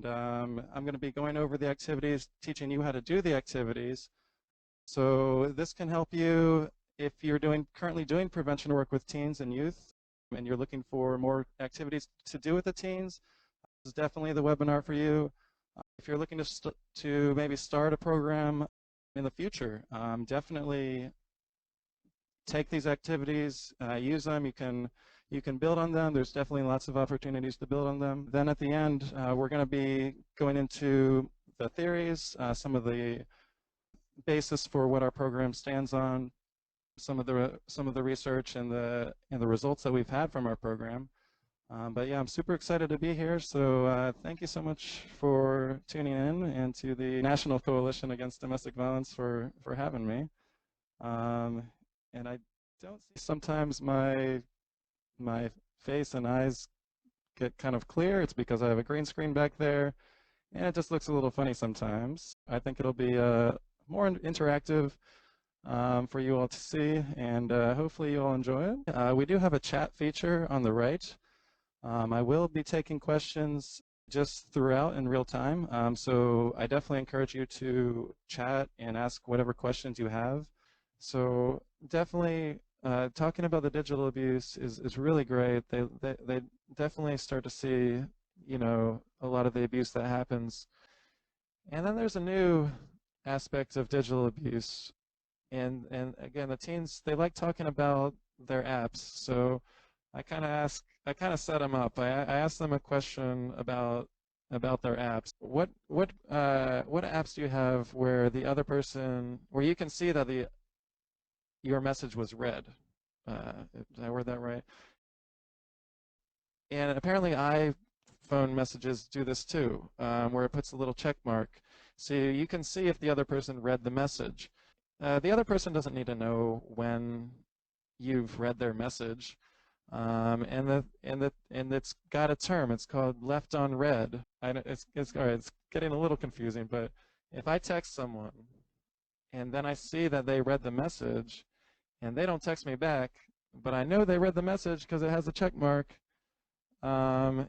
and I'm going to be going over the activities, teaching you how to do the activities. So this can help you if you're currently doing prevention work with teens and youth, and you're looking for more activities to do with the teens. This is definitely the webinar for you. If you're looking to maybe start a program in the future, definitely take these activities, use them. You can build on them. There's definitely lots of opportunities to build on them. Then at the end, we're going to be going into the theories, some of the basis for what our program stands on, some of the research and the results that we've had from our program. But yeah, I'm super excited to be here. So thank you so much for tuning in, and to the National Coalition Against Domestic Violence for having me. And I don't see, sometimes my face and eyes get kind of clear. It's because I have a green screen back there, and it just looks a little funny sometimes. I think it'll be more interactive for you all to see, and hopefully you all enjoy it. We do have a chat feature on the right. I will be taking questions just throughout in real time, so I definitely encourage you to chat and ask whatever questions you have. So definitely talking about the digital abuse is really great. They definitely start to see, you know, a lot of the abuse that happens. And then there's a new aspect of digital abuse. And again, the teens, they like talking about their apps. So I kind of set them up. I asked them a question about their apps. What apps do you have where the other person, where you can see that your message was read? Did I word that right? And apparently iPhone messages do this too, where it puts a little check mark. So you can see if the other person read the message. The other person doesn't need to know when you've read their message. And it's got a term. It's called left on read. It's all right. It's getting a little confusing, but if I text someone and then I see that they read the message and they don't text me back, but I know they read the message because it has a check mark, then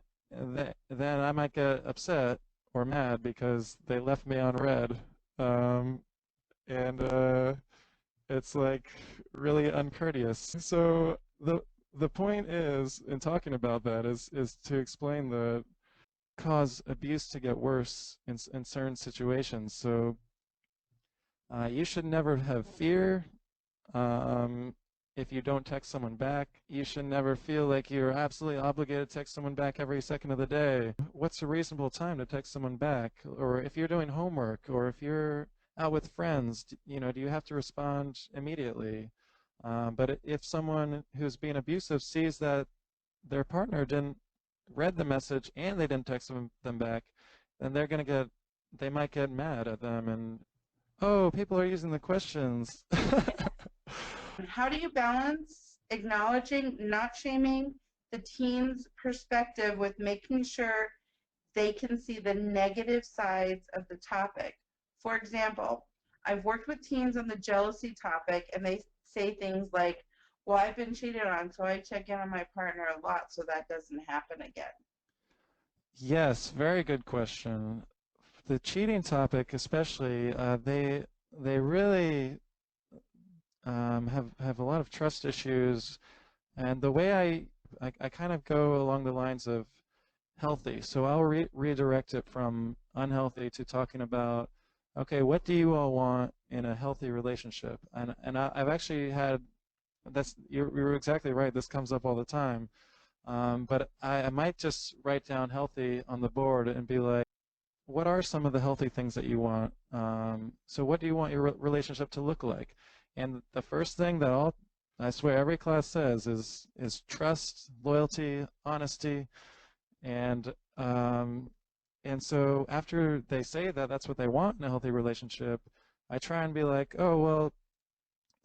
I might get upset or mad because they left me on read, and it's like really uncourteous. So the point is, in talking about that, is to explain the cause abuse to get worse in certain situations. So you should never have fear if you don't text someone back. You should never feel like you're absolutely obligated to text someone back every second of the day. What's a reasonable time to text someone back? Or if you're doing homework, or if you're out with friends, you know, do you have to respond immediately? But if someone who's being abusive sees that their partner didn't read the message and they didn't text them back, then they might get mad at them. And oh, people are using the questions. How do you balance acknowledging, not shaming the teen's perspective with making sure they can see the negative sides of the topic? For example, I've worked with teens on the jealousy topic, and they say things like, well, I've been cheated on, so I check in on my partner a lot so that doesn't happen again. Yes, very good question. The cheating topic especially, they really have a lot of trust issues, and the way I kind of go along the lines of healthy. So I'll redirect it from unhealthy to talking about, okay, what do you all want in a healthy relationship? And I've actually had, you're exactly right, this comes up all the time. But I might just write down healthy on the board and be like, what are some of the healthy things that you want? So what do you want your relationship to look like? And the first thing that I swear every class says is trust, loyalty, honesty, and so after they say that that's what they want in a healthy relationship, I try and be like, oh, well,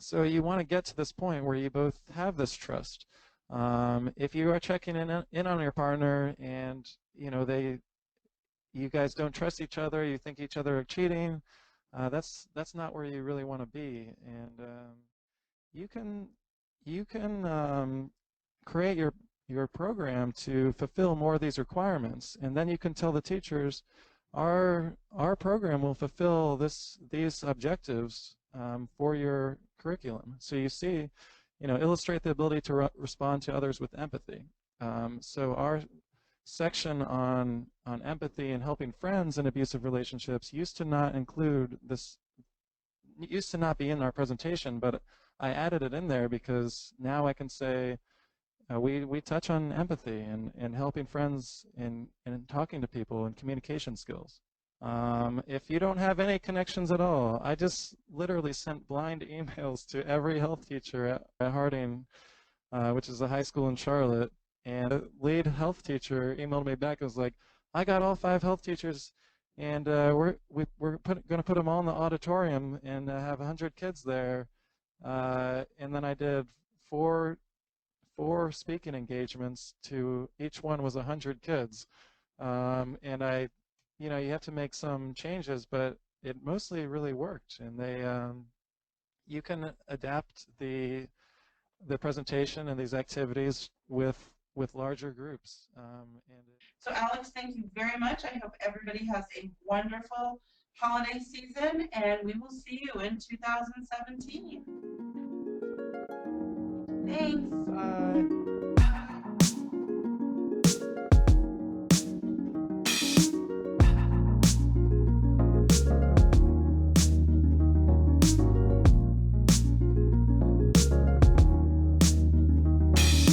so you want to get to this point where you both have this trust. If you are checking in on your partner, and you know you guys don't trust each other, you think each other are cheating, that's not where you really want to be. And you can create your program to fulfill more of these requirements. And then you can tell the teachers, our program will fulfill these objectives for your curriculum. So you see, illustrate the ability to respond to others with empathy. So our section on empathy and helping friends in abusive relationships used to not include this, used to not be in our presentation, but I added it in there because now I can say we touch on empathy and helping friends and talking to people and communication skills. If you don't have any connections at all, I just literally sent blind emails to every health teacher at Harding, which is a high school in Charlotte. And the lead health teacher emailed me back and was like, I got all 5 health teachers, and we're going to put them all in the auditorium and have 100 kids there. And then I did four speaking engagements. To each one was 100 kids. And you have to make some changes, but it mostly really worked. And you can adapt the presentation and these activities with larger groups. So Alex, thank you very much. I hope everybody has a wonderful holiday season, and we will see you in 2017. Thanks. Bye.